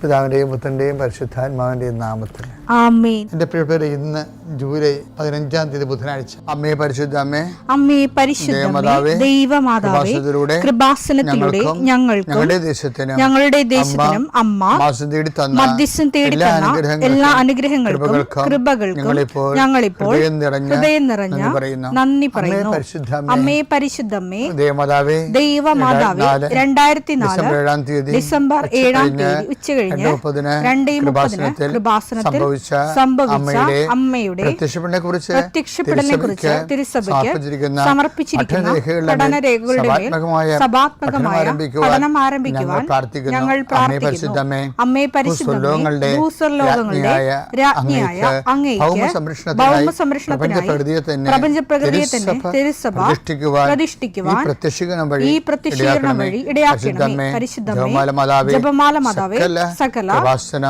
പിതാവിന്റെയും പുത്രന്റെയും പരിശുദ്ധാത്മാവിന്റെയും നാമത്തിൽ ആമേൻ. എൻ്റെ പ്രിയപ്പെട്ടവരെ, ഇന്ന് ജൂലൈ 15 ബുധനാഴ്ച. അമ്മേ പരിശുദ്ധ അമ്മേ, അമ്മേ പരിശുദ്ധമേ, ദൈവമാതാവേ, കൃപാസനത്തിലൂടെ ഞങ്ങളുടെ ദേശത്തിനും അമ്മ മധ്യസ്ഥം തേടി തന്ന എല്ലാ അനുഗ്രഹങ്ങൾക്കും കൃപകൾക്കും ഞങ്ങളിപ്പോൾ ഹൃദയം നിറഞ്ഞ നന്ദി പറയുന്നു. അമ്മേ പരിശുദ്ധമേ, ദൈവമാതാവേ, 2004 ഡിസംബർ 7 ഉച്ചകഴിഞ്ഞ് 2:30 കൃപാസനത്തിൽ സംഭവിച്ച അമ്മയുടെ പ്രത്യക്ഷപ്പെടലിനെക്കുറിച്ച് തിരുസഭയ്ക്ക് സമർപ്പിച്ചിരിക്കുന്ന പഠനരേഖകളുടെ മേൽ സഭാത്മകമായ പഠനം ആരംഭിക്കുവാൻ ഞങ്ങൾ പ്രാർത്ഥിക്കുന്നു. അമ്മേ പരിശുദ്ധമേ, ഭൂസ്വർലോകങ്ങളുടെ രാജ്ഞിയായ അങ്ങേയ്ക്ക് ഭൗമസംരക്ഷണത്തിനായി പ്രപഞ്ചപ്രകൃതിയെ തന്നെ തിരുസഭ പ്രതിഷ്ഠിക്കുവാൻ ഈ പ്രത്യക്ഷീകരണം വഴി ഇടയാക്കണമേ. പരിശുദ്ധമേ, ജപമാല മാതാവേ, സകല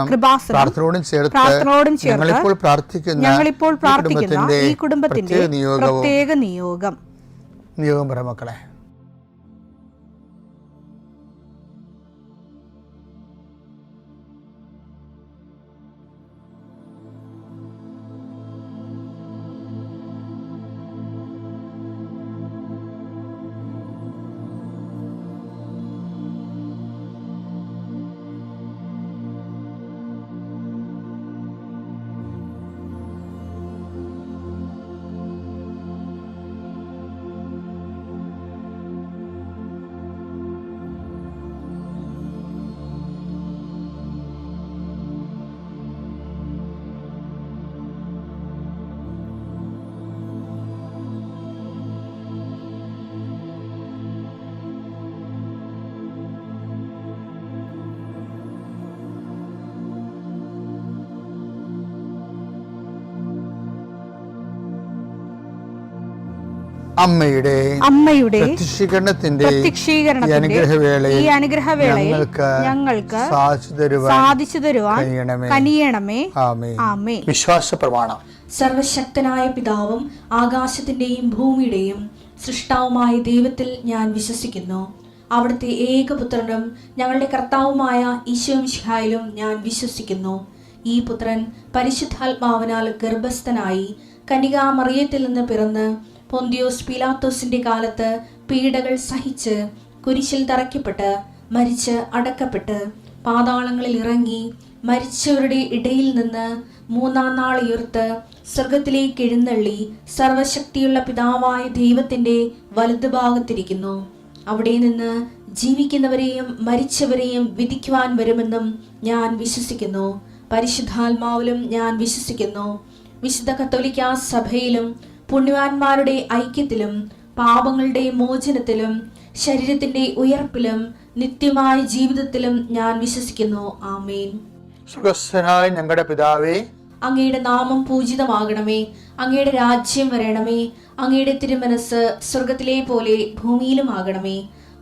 കൃപാസനം പ്രാർത്ഥനയോടും ചേർത്ത് ഞങ്ങളിപ്പോൾ പ്രാർത്ഥിക്കുന്ന ഈ കുടുംബത്തിന്റെ പ്രത്യേക നിയോഗം പറ മക്കളെ. അമ്മയുടെ പ്രത്യക്ഷീകരണത്തിന്റെ ഈ അനുഗ്രഹവേളയിൽ ഞങ്ങൾക്ക് സാധിച്ചു തരുവാൻ കനിയണമേ. ആമേൻ. വിശ്വാസ പ്രമാണം. സർവശക്തനായ പിതാവും ആകാശത്തിന്റെയും ഭൂമിയുടെയും സൃഷ്ടാവുമായ ദൈവത്തിൽ ഞാൻ വിശ്വസിക്കുന്നു. അവിടുത്തെ ഏകപുത്രനും ഞങ്ങളുടെ കർത്താവുമായ ഈശോമിശിഹായിലും ഞാൻ വിശ്വസിക്കുന്നു. ഈ പുത്രൻ പരിശുദ്ധാത്മാവിനാൽ ഗർഭസ്ഥനായി കന്യകാമറിയത്തിൽ നിന്ന് പിറന്ന് പൊന്തിയോസ് പീലാത്തോസിന്റെ കാലത്ത് പീഡകൾ സഹിച്ച് കുരിശിൽ തറയ്ക്കപ്പെട്ട് മരിച്ച് അടക്കപ്പെട്ട് പാതാളങ്ങളിൽ ഇറങ്ങി മരിച്ചവരുടെ ഇടയിൽ നിന്ന് 3-ാം നാൾ ഉയർത്ത് സ്വർഗത്തിലേക്ക് എഴുന്നള്ളി സർവശക്തിയുള്ള പിതാവായ ദൈവത്തിന്റെ വലതുഭാഗത്തിരിക്കുന്നു. അവിടെ നിന്ന് ജീവിക്കുന്നവരെയും മരിച്ചവരെയും വിധിക്കുവാൻ വരുമെന്നും ഞാൻ വിശ്വസിക്കുന്നു. പരിശുദ്ധാത്മാവിലും ഞാൻ വിശ്വസിക്കുന്നു. വിശുദ്ധ കത്തോലിക്കാ സഭയിലും പുണ്യവാന്മാരുടെ ഐക്യത്തിലും പാപങ്ങളുടെ മോചനത്തിലും ശരീരത്തിന്റെ ഉയർപ്പിലും നിത്യമായ ജീവിതത്തിലും ഞാൻ വിശ്വസിക്കുന്നു. ആമേൻ. സുഖസ്ഥനായ ഞങ്ങളുടെ പിതാവേ, അങ്ങയുടെ നാമം പൂജിതമാകണമേ. അങ്ങയുടെ രാജ്യം വരണമേ. അങ്ങയുടെ തിരുമനസ് സ്വർഗത്തിലെ പോലെ ഭൂമിയിലും ആകണമേ.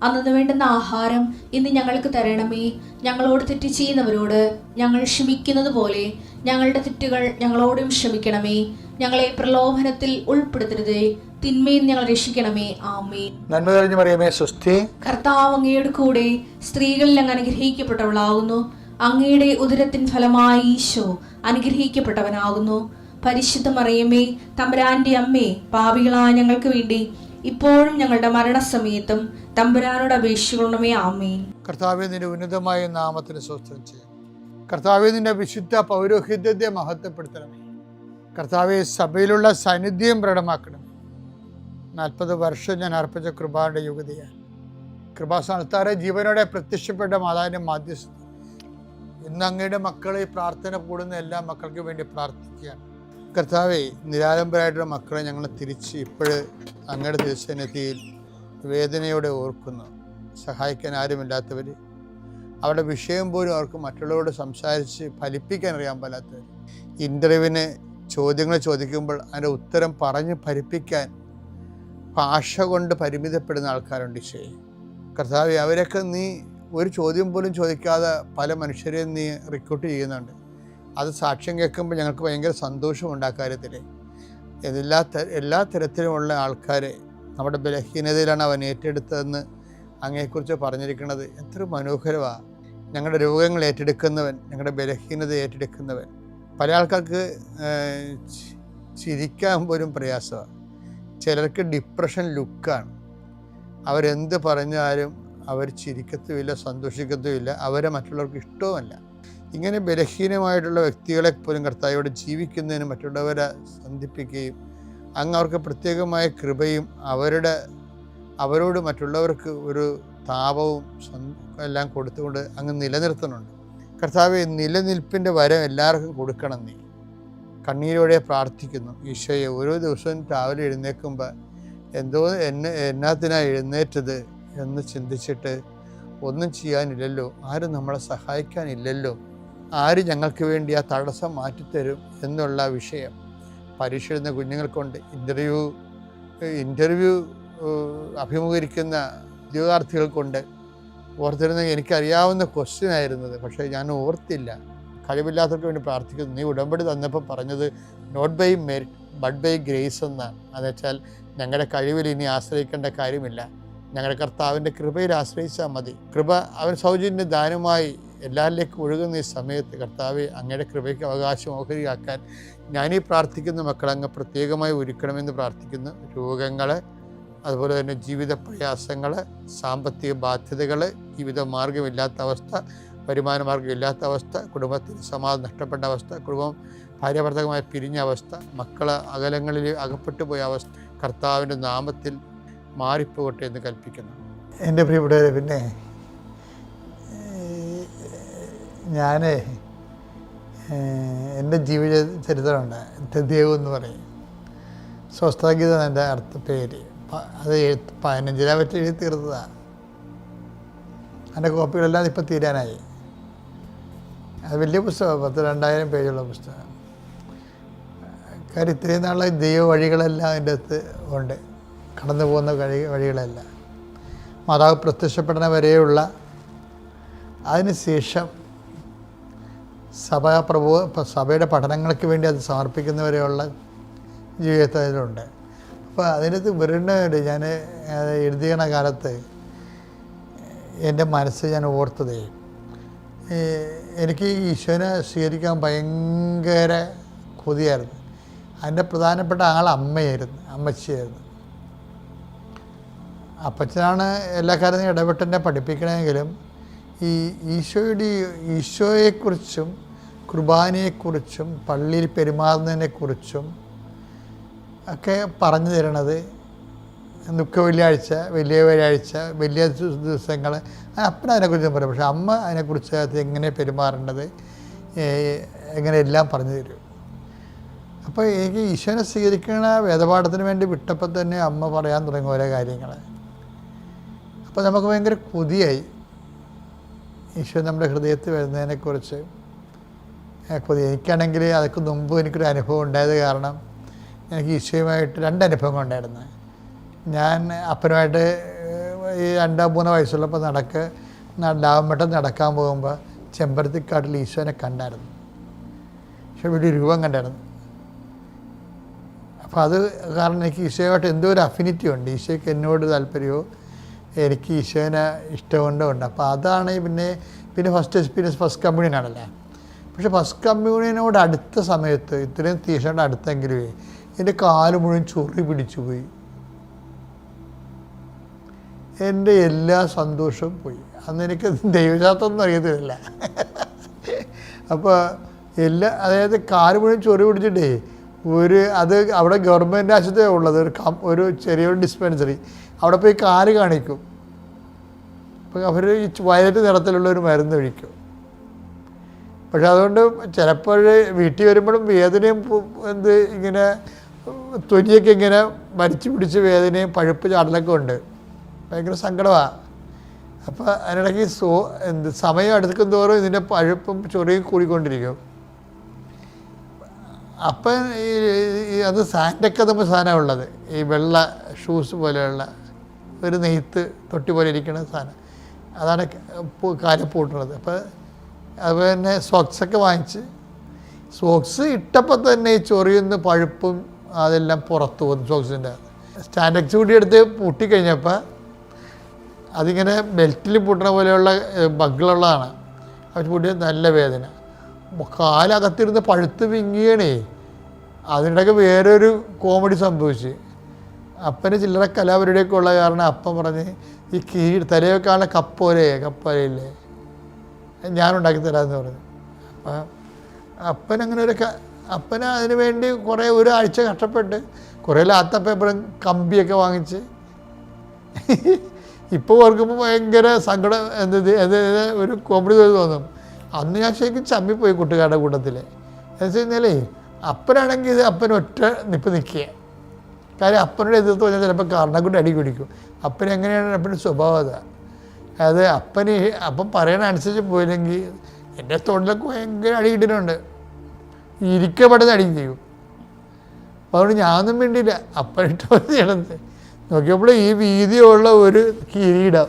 അന്നു വേണ്ടുന്ന ആഹാരം ഇന്ന് ഞങ്ങൾക്ക് തരണമേ. ഞങ്ങളോട് തെറ്റ് ചെയ്യുന്നവരോട് ഞങ്ങൾ ക്ഷമിക്കുന്നത് പോലെ ഞങ്ങളുടെ തെറ്റുകൾ ഞങ്ങളോടും ക്ഷമിക്കണമേ. ഞങ്ങളെ പ്രലോഭനത്തിൽ ഉൾപ്പെടുത്തരുതേ, തിന്മയിൽ ഞങ്ങൾ രക്ഷിക്കണമേ. ആമേൻ. നന്മ നിറഞ്ഞ മറിയമേ, സ്വസ്തി. കർത്താവ് അങ്ങയുടെ കൂടെ സ്ത്രീകളിൽ അങ്ങ് അനുഗ്രഹിക്കപ്പെട്ടവളാകുന്നു. അങ്ങയുടെ ഉദരത്തിൻ ഫലമായി ഈശോ അനുഗ്രഹിക്കപ്പെട്ടവനാകുന്നു. പരിശുദ്ധ മറിയമേ, തമ്പുരാന്റെ അമ്മേ, പാപികളായ ഞങ്ങൾക്ക് വേണ്ടി ഇപ്പോഴും ഞങ്ങളുടെ മരണസമയത്തും തമ്പുരാനോട് അപേക്ഷിക്കണമേ. ആമേൻ. കർത്താവേ, നിന്റെ ഉന്നതമായ നാമത്തിന് സ്തോത്രം ചെയ്യാം. കർത്താവേ, നിന്റെ വിശുദ്ധ പൗരോഹിത്യത്തെ മഹത്വപ്പെടുത്തണമേ. കർത്താവെ, സഭയിലുള്ള സാന്നിധ്യം പ്രകടമാക്കണം. 40 വർഷം ഞാൻ അർപ്പിച്ച കൃപാന്റെ യുഗതിയാണ്. കൃപാസ്ഥാനത്താറെ ജീവനോടെ പ്രത്യക്ഷപ്പെട്ട മാതാവിന്റെ മാധ്യസ്ഥ ഇന്ന് അങ്ങയുടെ മക്കളെ പ്രാർത്ഥന കൂടുന്ന എല്ലാ മക്കൾക്കും വേണ്ടി പ്രാർത്ഥിക്കുകയാണ്. കർത്താവെ, നിരാലംബരായിട്ടുള്ള മക്കളെ ഞങ്ങൾ തിരിച്ച് ഇപ്പോഴ് അങ്ങയുടെ തിരുസന്നിധിയിൽ വേദനയോടെ ഓർക്കുന്നു. സഹായിക്കാൻ ആരുമില്ലാത്തവർ, അവരുടെ വിഷയം പോലും അവർക്ക് മറ്റുള്ളവരോട് സംസാരിച്ച് ഫലിപ്പിക്കാൻ അറിയാൻ പാടാത്തവർ, ഇൻ്റർവ്യൂവിന് ചോദ്യങ്ങൾ ചോദിക്കുമ്പോൾ അതിൻ്റെ ഉത്തരം പറഞ്ഞ് ഫലിപ്പിക്കാൻ ഭാഷ കൊണ്ട് പരിമിതപ്പെടുന്ന ആൾക്കാരുണ്ട്. ഈശോയെ കർത്താവെ, അവരൊക്കെ നീ ഒരു ചോദ്യം പോലും ചോദിക്കാതെ പല മനുഷ്യരെയും നീ റിക്രൂട്ട് ചെയ്യുന്നുണ്ട്. അത് സാക്ഷ്യം കേൾക്കുമ്പോൾ ഞങ്ങൾക്ക് ഭയങ്കര സന്തോഷമുണ്ട്. ആ കാര്യത്തിൽ എല്ലാ തരത്തിലുമുള്ള ആൾക്കാരെ നമ്മുടെ ബലഹീനതയിലാണ് അവൻ ഏറ്റെടുത്തതെന്ന് അങ്ങയെക്കുറിച്ച് പറഞ്ഞിരിക്കുന്നത്. എത്ര മനോഹരമാണ്. ഞങ്ങളുടെ രോഗങ്ങൾ ഏറ്റെടുക്കുന്നവൻ, ഞങ്ങളുടെ ബലഹീനത ഏറ്റെടുക്കുന്നവൻ. പല ആൾക്കാർക്ക് ചിരിക്കാൻ പോലും പ്രയാസമാണ്. ചിലർക്ക് ഡിപ്രഷൻ ലുക്കാണ്. അവരെന്ത് പറഞ്ഞാലും അവർ ചിരിക്കത്തുമില്ല, സന്തോഷിക്കത്തുമില്ല, അവരെ മറ്റുള്ളവർക്ക് ഇഷ്ടവുമല്ല. ഇങ്ങനെ ബലഹീനമായിട്ടുള്ള വ്യക്തികളെ പോലും കർത്താവോട് ജീവിക്കുന്നതിന് മറ്റുള്ളവരെ സന്ധിപ്പിക്കുകയും അങ്ങ് അവർക്ക് പ്രത്യേകമായ കൃപയും അവരോട് മറ്റുള്ളവർക്ക് ഒരു താപവും എല്ലാം കൊടുത്തുകൊണ്ട് അങ്ങ് നിലനിർത്തുന്നുണ്ട്. കർത്താവെ, നിലനിൽപ്പിൻ്റെ വരം എല്ലാവർക്കും കൊടുക്കണം. നീ കണ്ണീരോടെ പ്രാർത്ഥിക്കുന്നു. ഈശോയെ, ഓരോ ദിവസവും രാവിലെ എഴുന്നേൽക്കുമ്പോൾ എന്നാത്തിനാണ് എഴുന്നേറ്റത് എന്ന് ചിന്തിച്ചിട്ട് ഒന്നും ചെയ്യാനില്ലല്ലോ, ആരും നമ്മളെ സഹായിക്കാനില്ലല്ലോ, ആര് ഞങ്ങൾക്ക് വേണ്ടി ആ തടസ്സം മാറ്റിത്തരും എന്നുള്ള വിഷയം പരീക്ഷ എഴുതുന്ന കുഞ്ഞുങ്ങൾക്കുണ്ട്. ഇൻ്റർവ്യൂ അഭിമുഖീകരിക്കുന്ന ഉദ്യോഗാർത്ഥികൾക്കുണ്ട്. ഓർത്തിരുന്നെങ്കിൽ എനിക്കറിയാവുന്ന ക്വസ്റ്റ്യൻ ആയിരുന്നത്, പക്ഷേ ഞാൻ ഓർത്തില്ല. കഴിവില്ലാത്തവർക്ക് വേണ്ടി പ്രാർത്ഥിക്കുന്നു. നീ ഉടമ്പടി തന്നപ്പോൾ പറഞ്ഞത് not by merit but by grace എന്നാണ്. എന്നുവെച്ചാൽ ഞങ്ങളുടെ കഴിവിൽ ഇനി ആശ്രയിക്കേണ്ട കാര്യമില്ല, ഞങ്ങളുടെ കർത്താവിൻ്റെ കൃപയിൽ ആശ്രയിച്ചാൽ മതി. കൃപ അവൻ സൗജന്യ ദാനമായി എല്ലാവരിലേക്കും ഒഴുകുന്ന ഈ സമയത്ത് കർത്താവെ, അങ്ങയുടെ കൃപയ്ക്ക് അവകാശം ഓഹരിയാക്കാൻ ഞാനീ പ്രാർത്ഥിക്കുന്ന മക്കളങ്ങ് പ്രത്യേകമായി ഒരുക്കണമെന്ന് പ്രാർത്ഥിക്കുന്നു. രോഗങ്ങൾ, അതുപോലെ തന്നെ ജീവിത പ്രയാസങ്ങൾ, സാമ്പത്തിക ബാധ്യതകൾ, ജീവിത മാർഗമില്ലാത്ത അവസ്ഥ, വരുമാന മാർഗമില്ലാത്ത അവസ്ഥ, കുടുംബത്തിന് സമാധാനം നഷ്ടപ്പെട്ട അവസ്ഥ, കുടുംബം ഭാര്യാഭർത്തകമായി പിരിഞ്ഞ അവസ്ഥ, മക്കൾ അകലങ്ങളിൽ അകപ്പെട്ടു പോയ അവസ്ഥ കർത്താവിൻ്റെ നാമത്തിൽ മാറിപ്പോകട്ടെ എന്ന് കൽപ്പിക്കുന്നു. എൻ്റെ പ്രിയപ്പെട്ടവരെ, പിന്നെ ഞാൻ എൻ്റെ ജീവിത ചരിത്രമുണ്ട്. തെദേവ് എന്ന് പറയും. സ്വസ്ഥഗീതം എൻ്റെ പേര്. അത് 15 പറ്റി എഴുതി തീർത്തതാണ്. അതിൻ്റെ കോപ്പികളെല്ലാം ഇപ്പം തീരാനായി. അത് വലിയ പുസ്തകമാണ്, 2000 പേജുള്ള പുസ്തകം. കാര്യം ഇത്രയും നാളെ ദൈവ വഴികളെല്ലാം അതിൻ്റെ അകത്ത് ഉണ്ട്, കടന്നു പോകുന്ന വഴികളെല്ലാം. മാതാവ് പ്രത്യക്ഷപ്പെടുന്ന വരെയുള്ള, അതിനുശേഷം സഭയുടെ പഠനങ്ങൾക്ക് വേണ്ടി അത് സമർപ്പിക്കുന്നവരെയുള്ള ജീവിതത്തിലുണ്ട്. അപ്പോൾ അതിനകത്ത് വരുന്നവര് ഞാൻ എഴുതിയണ കാലത്ത് എൻ്റെ മനസ്സ് ഞാൻ ഓർത്തതേ, എനിക്ക് ഈശോനെ സ്വീകരിക്കാൻ ഭയങ്കര കൊതിയായിരുന്നു. അതിൻ്റെ പ്രധാനപ്പെട്ട ആൾ അമ്മച്ചിയായിരുന്നു. അപ്പച്ചനാണ് എല്ലാ കാര്യത്തിനും ഇടപെട്ടെന്നെ പഠിപ്പിക്കണമെങ്കിലും ഈ ഈശോയെക്കുറിച്ചും കുർബാനയെക്കുറിച്ചും പള്ളിയിൽ പെരുമാറുന്നതിനെക്കുറിച്ചും ഒക്കെ പറഞ്ഞു തരണത് ദുഃഖ വെള്ളിയാഴ്ച, വലിയ വെള്ളിയാഴ്ച, വലിയ ദിവസങ്ങൾ അപ്പൻ അതിനെക്കുറിച്ച് പറയും. പക്ഷെ അമ്മ അതിനെക്കുറിച്ച് എങ്ങനെ പെരുമാറേണ്ടത്, എങ്ങനെ എല്ലാം പറഞ്ഞു തരും. അപ്പോൾ എനിക്ക് ഈശോനെ സ്വീകരിക്കുന്ന വേദപാഠത്തിന് വേണ്ടി വിട്ടപ്പോൾ തന്നെ അമ്മ പറയാൻ തുടങ്ങി ഓരോ കാര്യങ്ങൾ. അപ്പോൾ നമുക്ക് ഭയങ്കര കൊതിയായി ഈശോ നമ്മുടെ ഹൃദയത്തിൽ വരുന്നതിനെക്കുറിച്ച് കൊതി. എനിക്കാണെങ്കിൽ അതൊക്കെ മുമ്പ് എനിക്കൊരു അനുഭവം ഉണ്ടായത് കാരണം എനിക്ക് ഈശോയുമായിട്ട് 2 അനുഭവങ്ങൾ ഉണ്ടായിരുന്നു. ഞാൻ അപ്പനുമായിട്ട് ഈ 2-3 വയസ്സുള്ളപ്പോൾ ലാവമ്പട്ടം നടക്കാൻ പോകുമ്പോൾ ചെമ്പരത്തിക്കാട്ടിൽ ഈശോനെ കണ്ടായിരുന്നു. പക്ഷെ വലിയ രൂപം കണ്ടായിരുന്നു. അപ്പോൾ അത് കാരണം എനിക്ക് ഈശോയുമായിട്ട് എന്തോ ഒരു അഫിനിറ്റി ഉണ്ട്. ഈശോയ്ക്ക് എന്നോട് താല്പര്യമോ എനിക്ക് ഈശോനെ ഇഷ്ടമുണ്ടോ ഉണ്ട്. അപ്പോൾ അതാണ് പിന്നെ ഫസ്റ്റ് എക്സ്പീരിയൻസ് ഫസ്റ്റ് കമ്മ്യൂണിയനാണല്ലേ. പക്ഷെ ഫസ്റ്റ് കമ്മ്യൂണിയനോട് അടുത്ത സമയത്ത്, ഇത്രയും തീക്ഷണ അടുത്തെങ്കിലും എൻ്റെ കാല് മുഴുവൻ ചൊറി പിടിച്ചു പോയി. എൻ്റെ എല്ലാ സന്തോഷവും പോയി. അന്ന് എനിക്ക് ദൈവശാസ്ത്രമൊന്നും അറിയത്തില്ല. അപ്പോൾ അതായത് കാല് മുഴുവൻ ചൊറി പിടിച്ചിട്ടേ അത് അവിടെ ഗവൺമെൻറ് ആശുപത്രിയാണ് ഉള്ളത്, ഒരു ചെറിയൊരു ഡിസ്പെൻസറി. അവിടെ പോയി കാല് കാണിക്കും. അപ്പോൾ അവർ ഈ വയലറ്റ് നിറത്തിലുള്ള ഒരു മരുന്ന് ഒഴിക്കും. പക്ഷെ അതുകൊണ്ട് ചിലപ്പോൾ വീട്ടിൽ വരുമ്പോഴും വേദനയും ഇങ്ങനെ തൊലിയൊക്കെ ഇങ്ങനെ മരിച്ചു പിടിച്ച് വേദനയും പഴുപ്പ് ചാടലൊക്കെ ഉണ്ട്. ഭയങ്കര സങ്കടമാണ്. അപ്പോൾ അതിനിടയ്ക്ക് സമയം അടുക്കും തോറും ഇതിൻ്റെ പഴുപ്പും ചൊറിയും കൂടിക്കൊണ്ടിരിക്കും. അപ്പം അത് സാൻഡൊക്കെ നമ്മൾ സാധനമാണ് ഉള്ളത്, ഈ വെള്ള ഷൂസ് പോലെയുള്ള ഒരു നെയ്ത്ത് തൊട്ടി പോലെ ഇരിക്കുന്ന സാധനം, അതാണ് കാലം പൂട്ടുന്നത്. അപ്പോൾ അതുപോലെ തന്നെ സോക്സൊക്കെ വാങ്ങിച്ച് സോക്സ് ഇട്ടപ്പോൾ തന്നെ ഈ ചൊറിയുന്ന പഴുപ്പും അതെല്ലാം പുറത്തു പോകുന്നു. സോക്സിൻ്റെ സ്റ്റാൻഡക്സ് കൂടി എടുത്ത് പൂട്ടിക്കഴിഞ്ഞപ്പോൾ അതിങ്ങനെ ബെൽറ്റിൽ പൂട്ടണ പോലെയുള്ള ബഗ്ഗുള്ളതാണ്. പൊട്ടിയ നല്ല വേദന, കാലകത്തിരുന്ന് പഴുത്ത് വിങ്ങിയണേ. അതിനിടയ്ക്ക് വേറൊരു കോമഡി സംഭവിച്ച്, അപ്പന് ചില്ലറ കലാപരിപാടിയൊക്കെ ഉള്ള കാരണം അപ്പൻ പറഞ്ഞ് ഈ തലയൊക്കെ കാണുന്ന കപ്പലയില്ലേ ഞാനുണ്ടാക്കി തരാമെന്ന് പറഞ്ഞു. അപ്പം അപ്പൻ അങ്ങനെ അപ്പന് അതിന് വേണ്ടി കുറേ ഒരാഴ്ച കഷ്ടപ്പെട്ട് കുറേ ലാത്ത പേപ്പറും കമ്പിയൊക്കെ വാങ്ങിച്ച്. ഇപ്പോൾ ഓർക്കുമ്പോൾ ഭയങ്കര സങ്കടം, ഒരു കോമഡി തോന്നും. അന്ന് ഞാൻ ശരിക്കും ചമ്മിപ്പോയി കൂട്ടുകാരുടെ കൂട്ടത്തിൽ. എന്ന് വെച്ച് കഴിഞ്ഞാലേ അപ്പനാണെങ്കിൽ ഇത് അപ്പൻ ഒറ്റ നിൽക്കുക. കാര്യം അപ്പനോട് എതിർത്ത് പറഞ്ഞാൽ ചിലപ്പോൾ കാരണം കൊണ്ട് അടി കുടിക്കും. അപ്പൻ എങ്ങനെയാണ് അപ്പൻ്റെ സ്വഭാവം അതായത് അപ്പം പറയണ അനുസരിച്ച് പോയില്ലെങ്കിൽ എൻ്റെ തൊണ്ടിലൊക്കെ ഭയങ്കര അടി കിട്ടിയിട്ടുണ്ട്. ഇരിക്കപ്പെടുന്ന അടി ചെയ്യും. അപ്പോൾ അതുകൊണ്ട് ഞാനൊന്നും വേണ്ടിയില്ല, അപ്പനിട്ട് ചെയ്യണത്. നോക്കിയപ്പോൾ ഈ വീതിയുള്ള ഒരു കിരീടം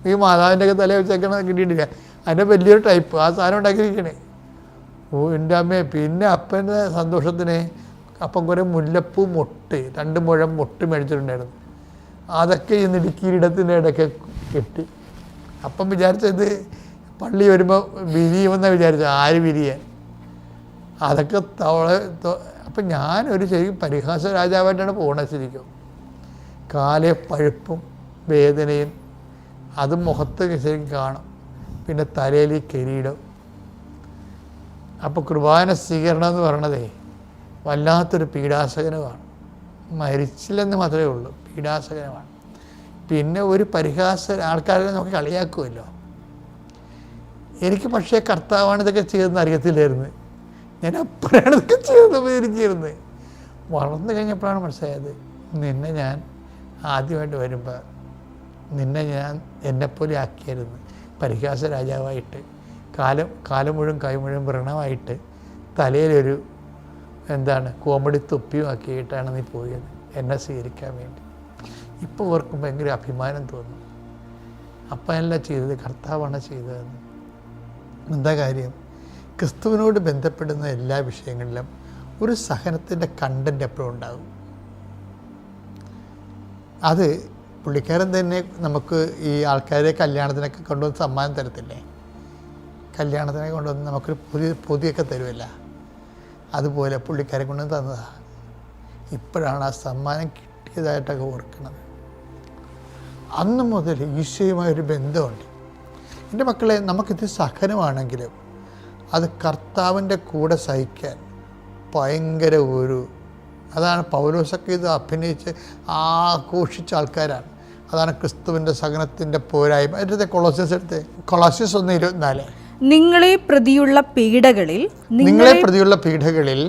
ഈ മാതാവിൻ്റെ ഒക്കെ തല വെച്ചേക്കണ കിട്ടിയിട്ടില്ല. അതിൻ്റെ വലിയൊരു ടൈപ്പ് ആ സാധനം ഉണ്ടാക്കിയിരിക്കണേ. എൻ്റെ അമ്മയെ. പിന്നെ അപ്പൻ്റെ സന്തോഷത്തിന് അപ്പം കുറേ മുല്ലപ്പൂ മൊട്ട് 2 മുഴം മൊട്ട് മേടിച്ചിട്ടുണ്ടായിരുന്നു. അതൊക്കെ ഈ കിരീടത്തിൻ്റെ ഇടയ്ക്ക് കെട്ടി. അപ്പം വിചാരിച്ചത് പള്ളി വരുമ്പോൾ വിരിയുമെന്നാണ് വിചാരിച്ചത്. ആര് വിരിയാൻ? അതൊക്കെ അപ്പം ഞാനൊരു ശരിക്കും പരിഹാസ രാജാവായിട്ടാണ് പോകണത്. ശരിക്കും കാലേ പഴുപ്പും വേദനയും അത് മുഖത്ത് ശരിക്കും കാണും. പിന്നെ തലയിൽ ഈ കിരീടം. അപ്പോൾ കുർബാന സ്വീകരണം എന്ന് പറയണതേ വല്ലാത്തൊരു പീഡാസകനമാണ്. മരിച്ചില്ലെന്ന് മാത്രമേ ഉള്ളൂ, പീഡാസകനമാണ്. പിന്നെ ഒരു ആൾക്കാരെ നമുക്ക് കളിയാക്കുമല്ലോ. എനിക്ക് പക്ഷേ കർത്താവാണ് ഇതൊക്കെ ചെയ്തതെന്ന് അറിയത്തില്ലായിരുന്നു. ഞാൻ അപ്പോഴാണ് ഇതൊക്കെ ചെയ്തത് ഇരിക്കുന്നത്. വളർന്നു കഴിഞ്ഞപ്പോഴാണ് മനസ്സിലായത്, നിന്നെ ഞാൻ ആദ്യമായിട്ട് വരുമ്പോൾ നിന്നെ ഞാൻ എന്നെപ്പോലെ ആക്കിയായിരുന്നു. പരിഹാസ രാജാവായിട്ട് കാലം മുഴുവൻ കൈ മുഴുവൻ വ്രണമായിട്ട് തലയിലൊരു കോമഡി തൊപ്പിയും ആക്കിയിട്ടാണ് നീ പോയത് എന്നെ സ്വീകരിക്കാൻ വേണ്ടി. ഇപ്പോൾ ഓർക്കും ഭയങ്കര അഭിമാനം തോന്നും. അപ്പനല്ല ചെയ്തത്, കർത്താവാണ് ചെയ്തതെന്ന്. എന്താ കാര്യം? ക്രിസ്തുവിനോട് ബന്ധപ്പെടുന്ന എല്ലാ വിഷയങ്ങളിലും ഒരു സഹനത്തിൻ്റെ കണ്ടൻറ്റ് എപ്പോഴും ഉണ്ടാകും. അത് പുള്ളിക്കാരൻ തന്നെ നമുക്ക് ഈ ആൾക്കാരെ കല്യാണത്തിനൊക്കെ കൊണ്ടുവന്ന് സമ്മാനം തരത്തില്ലേ? കല്യാണത്തിനൊക്കെ കൊണ്ടുവന്ന് നമുക്കൊരു പൊതിയൊക്കെ തരുമല്ല, അതുപോലെ പുള്ളിക്കാരെ കൊണ്ടുവന്ന് തന്നതാണ്. ഇപ്പോഴാണ് ആ സമ്മാനം കിട്ടിയതായിട്ടൊക്കെ ഓർക്കുന്നത്. അന്ന് മുതൽ ഈശോയുമായൊരു ബന്ധമുണ്ട്. എൻ്റെ മക്കളെ, നമുക്കിത് സഹനമാണെങ്കിലും അത് കർത്താവിൻ്റെ കൂടെ സഹിക്കാൻ ഭയങ്കര അതാണ് പൗലോസൊക്കെ ഇത് അഭിനയിച്ച് ആഘോഷിച്ച ആൾക്കാരാണ്. അതാണ് ക്രിസ്തുവിൻ്റെ സഹനത്തിൻ്റെ പോരായ്മ. അതിൻ്റെ കൊളോസ്യസ് 1:24 നിങ്ങളെ പ്രതിയുള്ള പീഡകളിൽ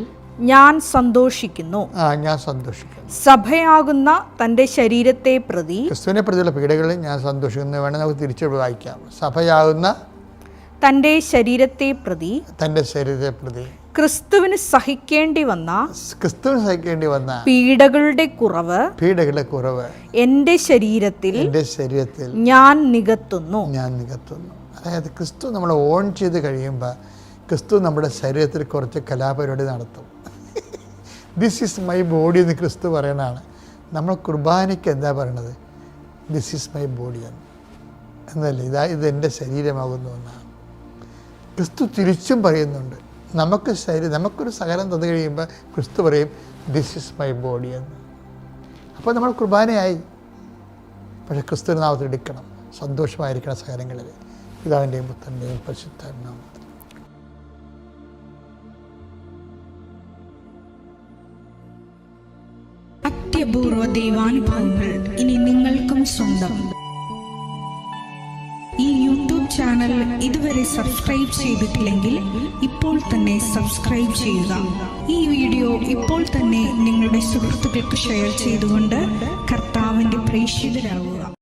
ഞാൻ സന്തോഷിക്കുന്നു. സഭയാകുന്ന തൻ്റെ ശരീരത്തെ പ്രതി, ക്രിസ്തുവിനെ പ്രതിയുള്ള പീഡകളിൽ ഞാൻ സന്തോഷിക്കുന്നു. വേണമെങ്കിൽ നമുക്ക് തിരിച്ചു വായിക്കാം. സഭയാകുന്ന തൻ്റെ ശരീരത്തെ പ്രതി ക്രിസ്തുവിന് സഹിക്കേണ്ടി വന്ന പീഡകളുടെ കുറവ് എൻ്റെ ശരീരത്തിൽ ഞാൻ നികത്തുന്നു. അതായത് ക്രിസ്തു നമ്മളെ ഓൺ ചെയ്ത് കഴിയുമ്പോൾ ക്രിസ്തു നമ്മുടെ ശരീരത്തിൽ കുറച്ച് കലാപരിപാടി നടത്തും. ദിസ് ഈസ് മൈ ബോഡി എന്ന് ക്രിസ്തു പറയണതാണ്. നമ്മൾ കുർബാനയ്ക്ക് എന്താ പറയണത്? ദിസ് ഈസ് മൈ ബോഡി എന്നല്ലേ, ഇത് എൻ്റെ ശരീരമാകുന്നു എന്നാണ്. ക്രിസ്തു തിരിച്ചും പറയുന്നുണ്ട്. നമുക്കൊരു സകലം തന്നു കഴിയുമ്പോൾ ക്രിസ്തു പറയും ദിസ് ഈസ് മൈ ബോഡി എന്ന്. അപ്പോൾ നമ്മൾ കുർബാനയായി. പക്ഷേ ക്രിസ്തുവിൻ്റെ നാമത്തിൽ എടുക്കണം, സന്തോഷമായിരിക്കണം സകലങ്ങളിൽ. പിതാവിൻ്റെയും പുത്രൻ്റെയും പരിശുദ്ധാത്മാവിൻ്റെയും നാമത്തിൽ. അത്യപൂർവ ദൈവാനുഭവങ്ങൾ ഇനി നിങ്ങൾക്കും സ്വന്തം. ഈ യൂട്യൂബ് ചാനൽ ഇതുവരെ സബ്സ്ക്രൈബ് ചെയ്തിട്ടില്ലെങ്കിൽ ഇപ്പോൾ തന്നെ സബ്സ്ക്രൈബ് ചെയ്യുക. ഈ വീഡിയോ ഇപ്പോൾ തന്നെ നിങ്ങളുടെ സുഹൃത്തുക്കൾക്ക് ഷെയർ ചെയ്തുകൊണ്ട് കർത്താവിൻ്റെ പ്രേക്ഷിതരാകുക.